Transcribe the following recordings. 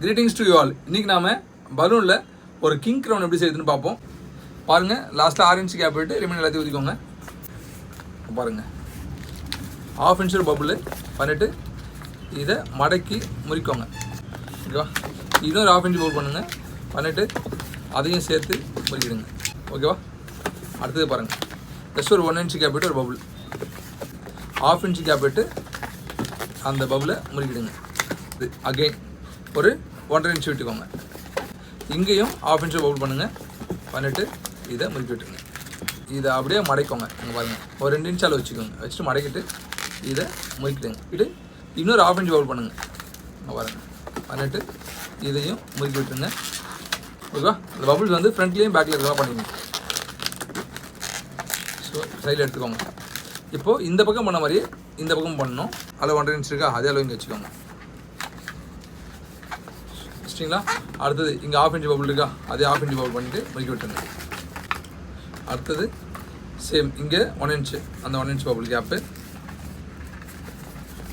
Greetings to you all. இன்றைக்கி நாம் பலூனில் ஒரு கிங் க்ரௌன் எப்படி செய்யுதுன்னு பார்ப்போம். பாருங்கள், லாஸ்ட்டில் 6 இன்ச் கேப் விட்டு ரிமைன் எல்லாத்தையும் ஊற்றிக்கோங்க. பாருங்கள், 1/2 இன்ச் பபுள் பண்ணிவிட்டு இதை மடக்கி முறிக்கோங்க. ஓகேவா? இன்னொரு 1/2 இன்ச் பபுள் பண்ணுங்கள், பண்ணிவிட்டு அதையும் சேர்த்து முறிக்கிடுங்க. ஓகேவா? அடுத்தது பாருங்கள், ஜஸ்ட் ஒரு 1 இன்ச் கேப் விட்டு ஒரு பபுள், 1/2 இன்ச் கேப் விட்டு அந்த பபுளை முறிக்கிடுங்க. இது அகெயின் ஒரு 1.5 இன்ச் விட்டுக்கோங்க. இங்கேயும் 1/2 இன்ச் பபுள் பண்ணுங்கள், பண்ணிவிட்டு இதை முறுக்கி விட்டுருங்க. இதை அப்படியே மடைக்கோங்க. இங்கே பாருங்கள், ஒரு 2 இன்ச் அளவு வச்சுக்கோங்க. வச்சுட்டு மடக்கிட்டு இதை முறுக்கிடுங்க. இது இன்னொரு 1/2 இன்ச் பபுள் பண்ணுங்கள். இங்கே பாருங்கள், பண்ணிவிட்டு இதையும் முறுக்கி விட்டுருங்க. ஓகேவா? அந்த பபுள்ஸ் வந்து ஃப்ரண்ட்லேயும் பேக்கில் இருக்கா பண்ணிக்கோங்க. ஸோ சைடில் எடுத்துக்கோங்க. இப்போது இந்த பக்கம் பண்ண மாதிரி இந்த பக்கம் பண்ணணும். அதில் 1.5 இன்ச் இருக்கா, அதே அளவு இங்கே வச்சுக்கோங்க. வச்சிட்டிங்களா? அடுத்தது இங்கே 1/2 இன்ச் பபுள் இருக்கா, அதே 1/2 இன்ச் பபுள் பண்ணிவிட்டு முறுக்கி விட்டுருங்க. அடுத்தது சேம் இங்கே 1 இன்ச்சு, அந்த 1 இன்ச் பபுள் கேப்பு.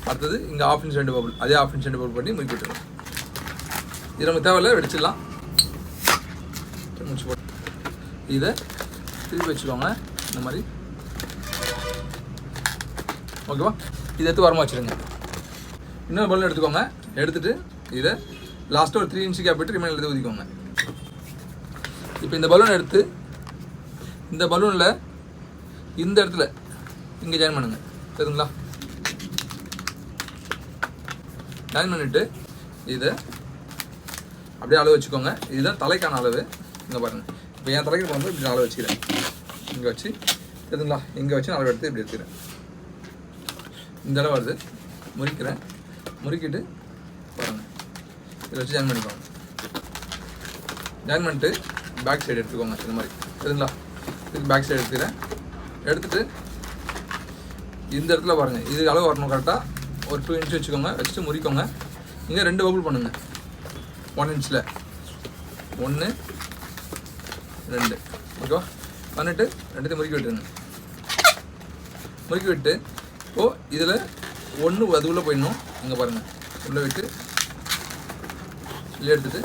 அடுத்தது இங்கே 1/2 இன்ச் 2 பபுள், அதே 1/2 இன்ச் 2 பபுள் பண்ணி முறுக்கி விட்டுருங்க. இது நமக்கு தேவையில்லை, வெடிச்சிடலாம். முடிச்சு போட்டு இதை திருப்பி வச்சுக்கோங்க இந்த மாதிரி. ஓகேவா? இதை எடுத்து வரமா வச்சுருங்க. இன்னொரு பலூன் எடுத்துக்கோங்க. எடுத்துகிட்டு இதை லாஸ்ட்டாக ஒரு 3 இன்ச்சு கேப் விட்டு ரிமைன் எடுத்து ஊற்றிக்கோங்க. இப்போ இந்த பலூன் எடுத்து இந்த பலூனில் இந்த இடத்துல இங்கே ஜாயின் பண்ணுங்கள். சரிங்களா? ஜாயின் பண்ணிவிட்டு இதை அப்படியே அளவு வச்சுக்கோங்க. இதுதான் தலைக்கான அளவு. இங்கே பாருங்கள், இப்போ என் தலைக்கு போகும்போது இப்படி அளவு வச்சுக்கிறேன். இங்கே வச்சு சரிங்களா, இங்கே வச்சு அளவு எடுத்து இப்படி எடுத்துக்கிறேன். இந்த அளவு வருது, முறிக்கிறேன். முறுக்கிட்டு பாருங்கள், இதை வச்சு ஜாயின் பண்ணிக்கோங்க. ஜாயின் பண்ணிட்டு பேக் சைடு எடுத்துக்கோங்க இந்த மாதிரி. சரிங்களா? இதுக்கு பேக் சைடு எடுத்துக்கிறேன். எடுத்துகிட்டு இந்த இடத்துல பாருங்கள், இது அளவு வரணும் கரெக்டாக. ஒரு 2 இன்ச் வச்சுக்கோங்க. வச்சுட்டு முறிக்கோங்க. இங்கே 2 பபுள் பண்ணுங்கள். 1 இன்ச்சில் 1 2. ஓகேவா? பண்ணிவிட்டு ரெண்டுத்தையும் முறுக்கி விட்டுருங்க. முறுக்கி விட்டு இப்போது இதில் 1 அது உள்ளே போயிடணும். இங்கே பாருங்கள், உள்ளே விட்டு உள்ளே எடுத்துகிட்டு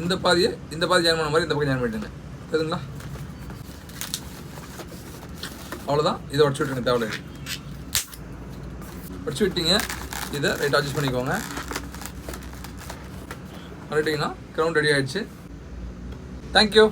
இந்த பாதி ஜாயின் பண்ண மாதிரி இந்த பக்கம் ஜாயின் பண்ணிட்டுங்க. சரிங்களா? அவ்வளோதான். இதை உடச்சி விட்டுருங்க. தேவையில்லை, உடச்சி விட்டீங்க. இதை ரைட் அட்ஜஸ்ட் பண்ணிக்கோங்க. பண்ணிட்டீங்கன்னா க்ரௌண்ட் ரெடி ஆகிடுச்சு. தேங்க்யூ.